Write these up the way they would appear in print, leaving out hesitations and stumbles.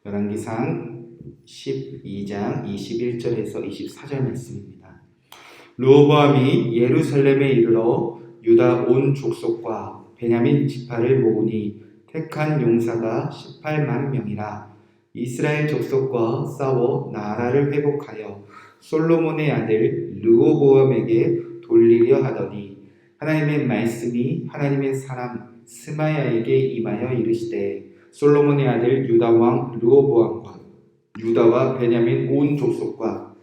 열왕기상 12장 21절에서 24절 말씀입니다. 르호보암이 예루살렘에 이르러 유다 온 족속과 베냐민 지파를 모으니 택한 용사가 18만 명이라. 이스라엘 족속과 싸워 나라를 회복하여 솔로몬의 아들 르호보암에게 돌리려 하더니 하나님의 말씀이 하나님의 사람 스마야에게 임하여 이르시되 솔로몬의 아들 유다 왕 르호보암과 유다와 베냐민 온 족속과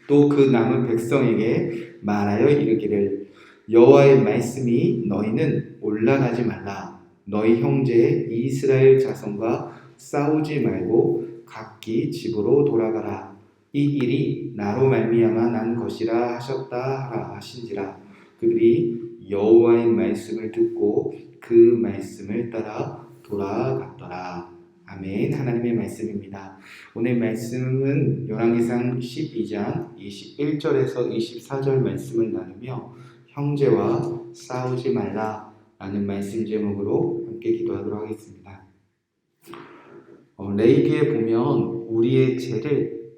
또 그 남은 백성에게 말하여 이르기를 여호와의 말씀이 너희는 올라가지 말라. 너희 형제 이스라엘 자손과 싸우지 말고 각기 집으로 돌아가라. 이 일이 나로 말미암아 난 것이라 하셨다 하라 하신지라. 그들이 여호와의 말씀을 듣고 그 말씀을 따라 돌아갔더라. 아멘. 하나님의 말씀입니다. 오늘 말씀은 열왕기상 12장 21절에서 24절 말씀을 나누며 형제와 싸우지 말라 라는 말씀 제목으로 함께 기도하도록 하겠습니다. 레위기에 보면 우리의 죄를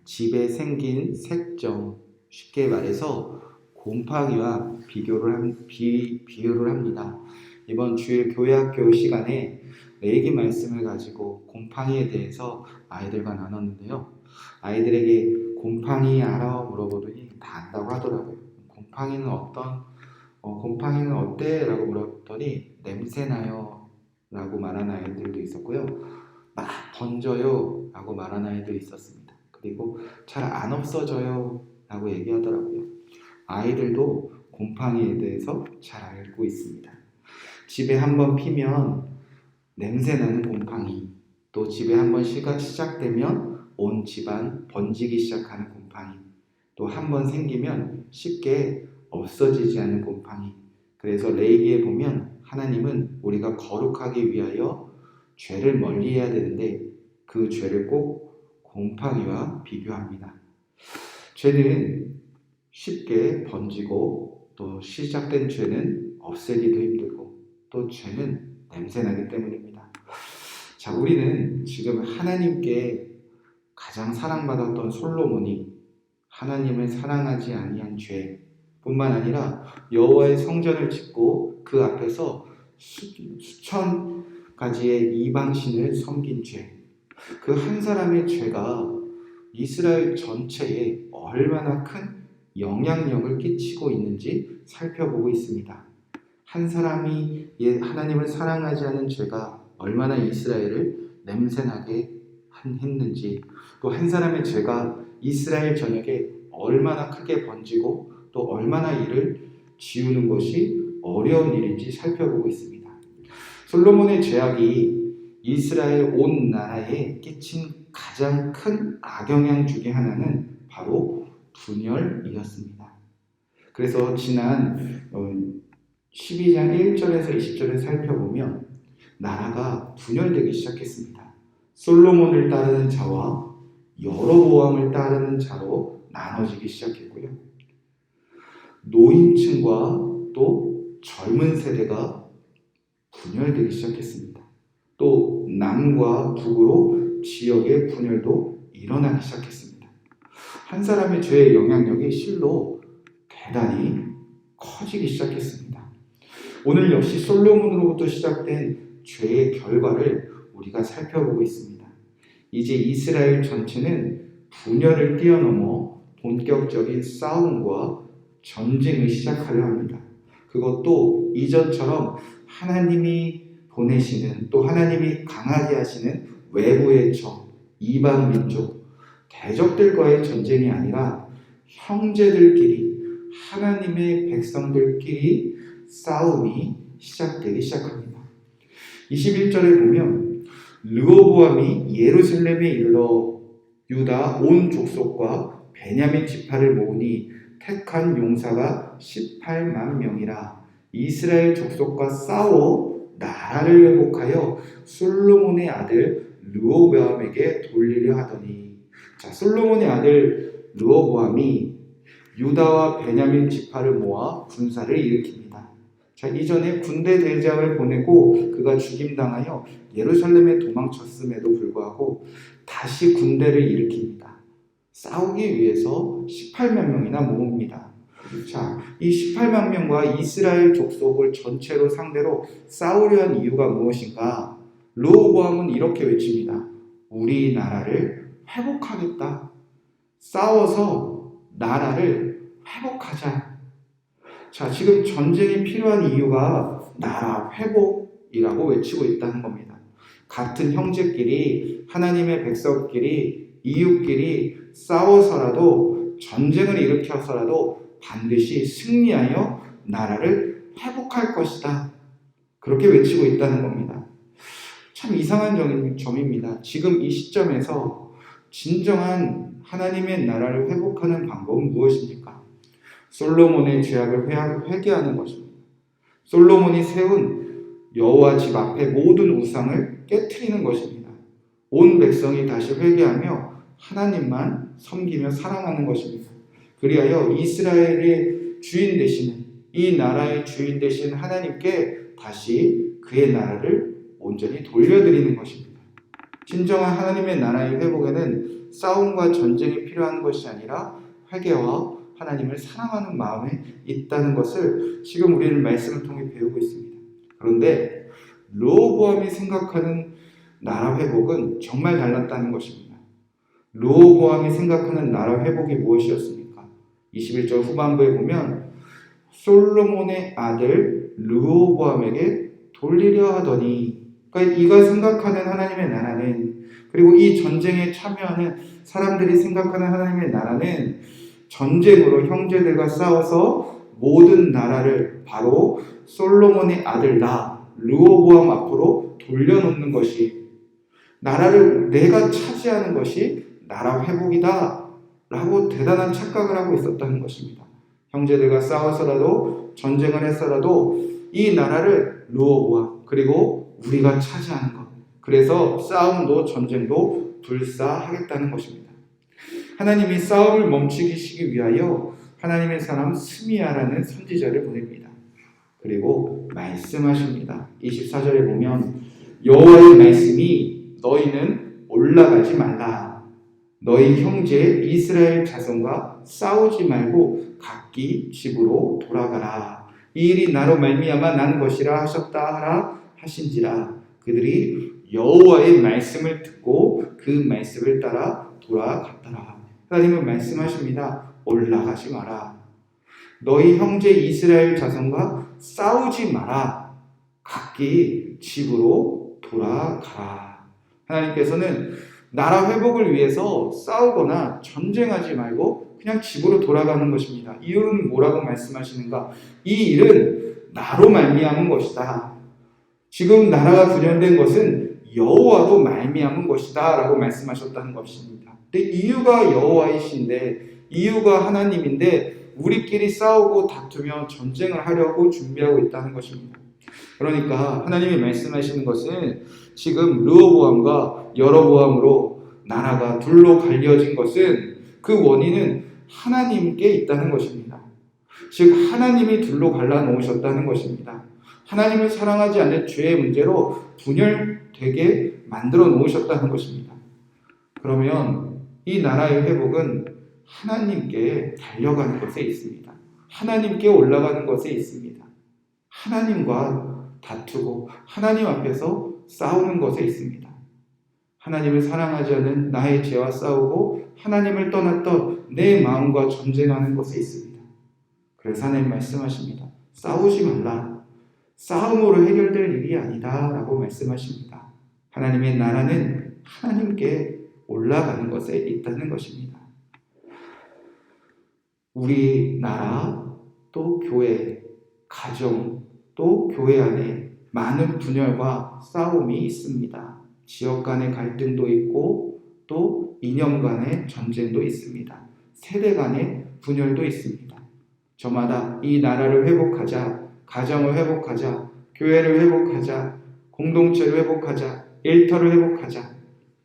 집에 생긴 색정, 쉽게 말해서 곰팡이와 비유를 합니다. 이번 주일 교회학교 시간에 레위기 말씀을 가지고 곰팡이에 대해서 아이들과 나눴는데요. 아이들에게 곰팡이 알아? 물어보더니 다 안다고 하더라고요. 곰팡이는 어때? 라고 물었더니 냄새나요 라고 말하는 아이들도 있었고요. 막 번져요 라고 말하는 아이들도 있었습니다. 그리고 잘 안 없어져요 라고 얘기하더라고요. 아이들도 곰팡이에 대해서 잘 알고 있습니다. 집에 한번 피면 냄새나는 곰팡이, 또 집에 한번 시작되면 온 집안 번지기 시작하는 곰팡이, 또 한번 생기면 쉽게 없어지지 않는 곰팡이. 그래서 레위기에 보면 하나님은 우리가 거룩하기 위하여 죄를 멀리해야 되는데 그 죄를 꼭 곰팡이와 비교합니다. 죄는 쉽게 번지고 또 시작된 죄는 없애기도 힘들고 또 죄는 냄새나기 때문입니다. 자, 우리는 지금 하나님께 가장 사랑받았던 솔로몬이 하나님을 사랑하지 아니한 죄 뿐만 아니라 여호와의 성전을 짓고 그 앞에서 수천 가지의 이방신을 섬긴 죄, 그 한 사람의 죄가 이스라엘 전체에 얼마나 큰 영향력을 끼치고 있는지 살펴보고 있습니다. 한 사람이 하나님을 사랑하지 않은 죄가 얼마나 이스라엘을 냄새나게 했는지, 또 한 사람의 죄가 이스라엘 전역에 얼마나 크게 번지고 또 얼마나 이를 지우는 것이 어려운 일인지 살펴보고 있습니다. 솔로몬의 죄악이 이스라엘 온 나라에 끼친 가장 큰 악영향 중에 하나는 바로 분열이었습니다. 그래서 지난 12장 1절에서 20절을 살펴보면 나라가 분열되기 시작했습니다. 솔로몬을 따르는 자와 여로보암을 따르는 자로 나눠지기 시작했고요. 노인층과 또 젊은 세대가 분열되기 시작했습니다. 또 남과 북으로 지역의 분열도 일어나기 시작했습니다. 한 사람의 죄의 영향력이 실로 대단히 커지기 시작했습니다. 오늘 역시 솔로몬으로부터 시작된 죄의 결과를 우리가 살펴보고 있습니다. 이제 이스라엘 전체는 분열을 뛰어넘어 본격적인 싸움과 전쟁을 시작하려 합니다. 그것도 이전처럼 하나님이 보내시는, 또 하나님이 강하게 하시는 외부의 적, 이방 민족, 대적들과의 전쟁이 아니라 형제들끼리, 하나님의 백성들끼리 싸움이 시작되기 시작합니다. 21절에 보면 르호보암이 예루살렘에 이르러 유다 온 족속과 베냐민 지파를 모으니 택한 용사가 18만 명이라. 이스라엘 족속과 싸워 나라를 회복하여 솔로몬의 아들 르호보암에게 돌리려 하더니. 자, 솔로몬의 아들 르호보암이 유다와 베냐민 지파를 모아 군사를 일으킵니다. 자, 이전에 군대 대장을 보내고 그가 죽임당하여 예루살렘에 도망쳤음에도 불구하고 다시 군대를 일으킵니다. 싸우기 위해서 18만 명이나 모읍니다. 자, 이 18만 명과 이스라엘 족속을 전체로 상대로 싸우려 한 이유가 무엇인가? 르호보암은 이렇게 외칩니다. 우리 나라를 회복하겠다. 싸워서 나라를 회복하자. 자, 지금 전쟁이 필요한 이유가 나라 회복이라고 외치고 있다는 겁니다. 같은 형제끼리, 하나님의 백성끼리, 이웃끼리 싸워서라도, 전쟁을 일으켜서라도 반드시 승리하여 나라를 회복할 것이다. 그렇게 외치고 있다는 겁니다. 참 이상한 점입니다. 지금 이 시점에서 진정한 하나님의 나라를 회복하는 방법은 무엇입니까? 솔로몬의 죄악을 회개하는 것입니다. 솔로몬이 세운 여호와 집 앞에 모든 우상을 깨트리는 것입니다. 온 백성이 다시 회개하며 하나님만 섬기며 사랑하는 것입니다. 그리하여 이스라엘의 주인 되시는, 이 나라의 주인 되신 하나님께 다시 그의 나라를 온전히 돌려드리는 것입니다. 진정한 하나님의 나라의 회복에는 싸움과 전쟁이 필요한 것이 아니라 회개와 하나님을 사랑하는 마음에 있다는 것을 지금 우리는 말씀을 통해 배우고 있습니다. 그런데 르호보암이 생각하는 나라 회복은 정말 달랐다는 것입니다. 르호보암이 생각하는 나라 회복이 무엇이었습니까? 21절 후반부에 보면 솔로몬의 아들 르호보암에게 돌리려 하더니, 그러니까 이가 생각하는 하나님의 나라는, 그리고 이 전쟁에 참여하는 사람들이 생각하는 하나님의 나라는 전쟁으로 형제들과 싸워서 모든 나라를 바로 솔로몬의 아들 르호보암 앞으로 돌려놓는 것이, 나라를 내가 차지하는 것이 나라 회복이다 라고 대단한 착각을 하고 있었다는 것입니다. 형제들과 싸워서라도 전쟁을 했어라도 이 나라를 르호보암, 그리고 우리가 차지하는 것, 그래서 싸움도 전쟁도 불사하겠다는 것입니다. 하나님이 싸움을 멈추시기 위하여 하나님의 사람 스미야라는 선지자를 보냅니다. 그리고 말씀하십니다. 24절에 보면 여호와의 말씀이 너희는 올라가지 말라. 너희 형제 이스라엘 자손과 싸우지 말고 각기 집으로 돌아가라. 이 일이 나로 말미암아 난 것이라 하셨다 하라 하신지라. 그들이 여호와의 말씀을 듣고 그 말씀을 따라 돌아갔더라. 하나님은 말씀하십니다. 올라가지 마라. 너희 형제 이스라엘 자손과 싸우지 마라. 각기 집으로 돌아가라. 하나님께서는 나라 회복을 위해서 싸우거나 전쟁하지 말고 그냥 집으로 돌아가는 것입니다. 이유는 뭐라고 말씀하시는가? 이 일은 나로 말미암은 것이다. 지금 나라가 분열된 것은 여호와로 말미암은 것이다 라고 말씀하셨다는 것입니다. 근데 이유가 여호와이신데, 이유가 하나님인데 우리끼리 싸우고 다투며 전쟁을 하려고 준비하고 있다는 것입니다. 그러니까 하나님이 말씀하시는 것은 지금 르호보암과 여로보암으로 나라가 둘로 갈려진 것은 그 원인은 하나님께 있다는 것입니다. 즉 하나님이 둘로 갈라놓으셨다는 것입니다. 하나님을 사랑하지 않는 죄의 문제로 분열되게 만들어 놓으셨다는 것입니다. 그러면 이 나라의 회복은 하나님께 달려가는 것에 있습니다. 하나님께 올라가는 것에 있습니다. 하나님과 다투고 하나님 앞에서 싸우는 것에 있습니다. 하나님을 사랑하지 않는 나의 죄와 싸우고 하나님을 떠났던 내 마음과 전쟁하는 것에 있습니다. 그래서 하나님 말씀하십니다. 싸우지 말라. 싸움으로 해결될 일이 아니다 라고 말씀하십니다. 하나님의 나라는 하나님께 올라가는 것에 있다는 것입니다. 우리 나라 또 교회, 가정 또 교회 안에 많은 분열과 싸움이 있습니다. 지역 간의 갈등도 있고 또 이념 간의 전쟁도 있습니다. 세대 간의 분열도 있습니다. 저마다 이 나라를 회복하자, 가정을 회복하자, 교회를 회복하자, 공동체를 회복하자, 일터를 회복하자.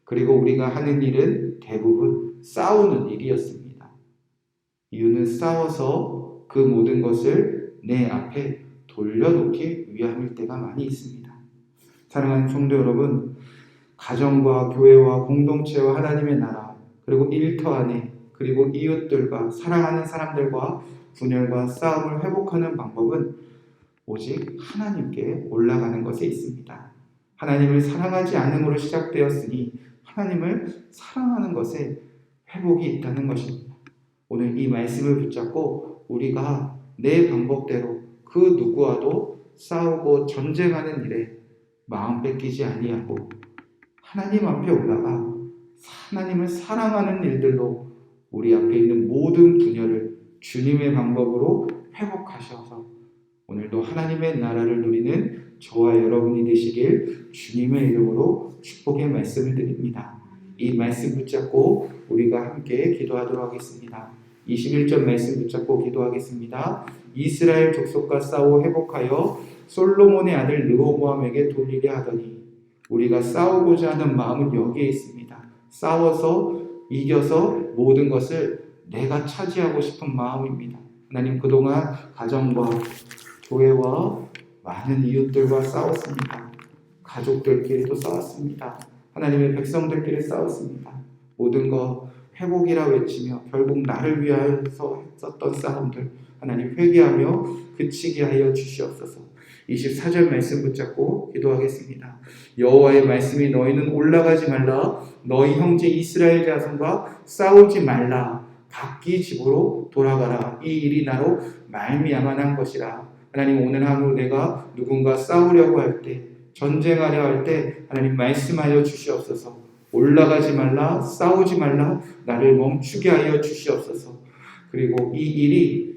그리고 우리가 하는 일은 대부분 싸우는 일이었습니다. 이유는 싸워서 그 모든 것을 내 앞에 돌려놓기 위함일 때가 많이 있습니다. 사랑하는 성도 여러분, 가정과 교회와 공동체와 하나님의 나라, 그리고 일터 안에, 그리고 이웃들과 사랑하는 사람들과 분열과 싸움을 회복하는 방법은 오직 하나님께 올라가는 것에 있습니다. 하나님을 사랑하지 않음으로 시작되었으니 하나님을 사랑하는 것에 회복이 있다는 것입니다. 오늘 이 말씀을 붙잡고 우리가 내 방법대로 그 누구와도 싸우고 전쟁하는 일에 마음 뺏기지 아니하고 하나님 앞에 올라가 하나님을 사랑하는 일들로 우리 앞에 있는 모든 분열을 주님의 방법으로 회복하셔서 오늘도 하나님의 나라를 누리는 저와 여러분이 되시길 주님의 이름으로 축복의 말씀을 드립니다. 이 말씀 붙잡고 우리가 함께 기도하도록 하겠습니다. 21절 말씀 붙잡고 기도하겠습니다. 이스라엘 족속과 싸워 회복하여 솔로몬의 아들 르호보암에게 돌리게 하더니 우리가 싸우고자 하는 마음은 여기에 있습니다. 싸워서 이겨서 모든 것을 내가 차지하고 싶은 마음입니다. 하나님, 그동안 가정과 교회와 많은 이웃들과 싸웠습니다. 가족들끼리도 싸웠습니다. 하나님의 백성들끼리 싸웠습니다. 모든 거 회복이라 외치며 결국 나를 위하여서 했었던 싸움들 하나님 회개하며 그치게 하여 주시옵소서. 24절 말씀 붙잡고 기도하겠습니다. 여호와의 말씀이 너희는 올라가지 말라, 너희 형제 이스라엘 자손과 싸우지 말라, 각기 집으로 돌아가라. 이 일이 나로 말미암아 난 것이라. 하나님, 오늘 하루 내가 누군가 싸우려고 할 때, 전쟁하려 할 때 하나님 말씀하여 주시옵소서. 올라가지 말라, 싸우지 말라, 나를 멈추게 하여 주시옵소서. 그리고 이 일이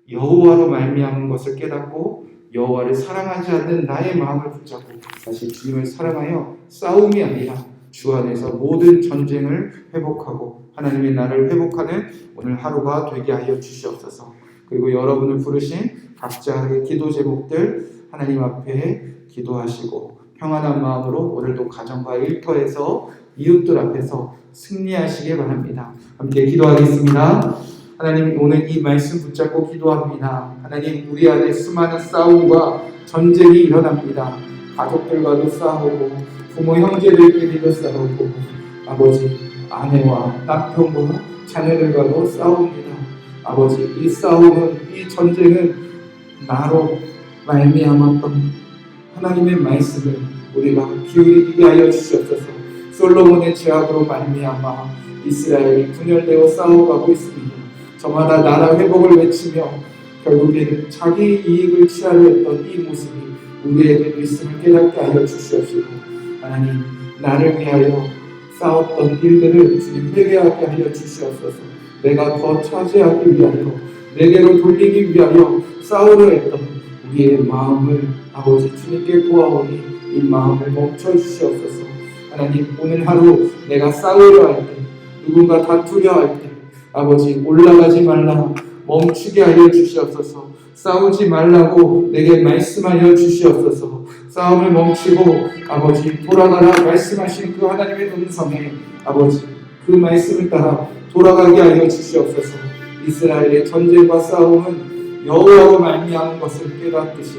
여호와로 말미암은 것을 깨닫고 여호와를 사랑하지 않는 나의 마음을 붙잡고 다시 주님을 사랑하여 싸움이 아니라 주 안에서 모든 전쟁을 회복하고 하나님의 나라를 회복하는 오늘 하루가 되게 하여 주시옵소서. 그리고 여러분을 부르신 각자의 기도 제목들 하나님 앞에 기도하시고 평안한 마음으로 오늘도 가정과 일터에서 이웃들 앞에서 승리하시길 바랍니다. 함께 기도하겠습니다. 하나님, 오늘 이 말씀 붙잡고 기도합니다. 하나님, 우리 안에 수많은 싸움과 전쟁이 일어납니다. 가족들과도 싸우고 부모 형제들끼리도 싸우고 아버지 아내와 남편과 자녀들과도 싸웁니다. 아버지, 이 싸움은, 이 전쟁은 나로 말미암았던 하나님의 말씀을 우리가 기울이게 하여 주시옵소서. 솔로몬의 죄악으로 말미암아 이스라엘이 분열되어 싸워가고 있습니다. 저마다 나라 회복을 외치며 결국에는 자기 이익을 취하려 했던 이 모습이 우리에게도 있음을 깨닫게 하여 주시옵시고 하나님, 나를 위하여 싸웠던 일들을 주님 회개하게 하여 주시옵소서. 내가 더 차지하기 위하여 내게로 돌리기 위하여 싸우려 했던 우리의 마음을 아버지 주님께 구하오니 이 마음을 멈춰 주시옵소서. 하나님, 오늘 하루 내가 싸우려 할 때, 누군가 다투려 할 때 아버지 올라가지 말라, 멈추게 하여 주시옵소서. 싸우지 말라고 내게 말씀하여 주시옵소서. 싸움을 멈추고 아버지 돌아가라 말씀하신 그 하나님의 음성에 아버지 그 말씀을 따라 돌아가게 하여 주시옵소서. 이스라엘의 전쟁과 싸움은 여호와로 말미암은 것을 깨닫듯이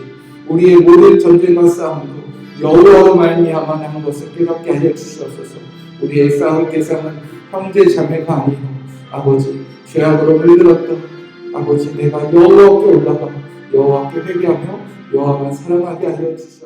우리의 모든 전쟁과 싸움도 여호와로 말미암아 나는 것을 깨닫게 하여 주시옵소서. 우리의 싸울 대상은 형제 자매가 아니고 아버지 죄악으로 물들었던 아버지 내가 여호와께 올라가 여호와께 회개하며 여호와만 사랑하게 하여 주시옵소서.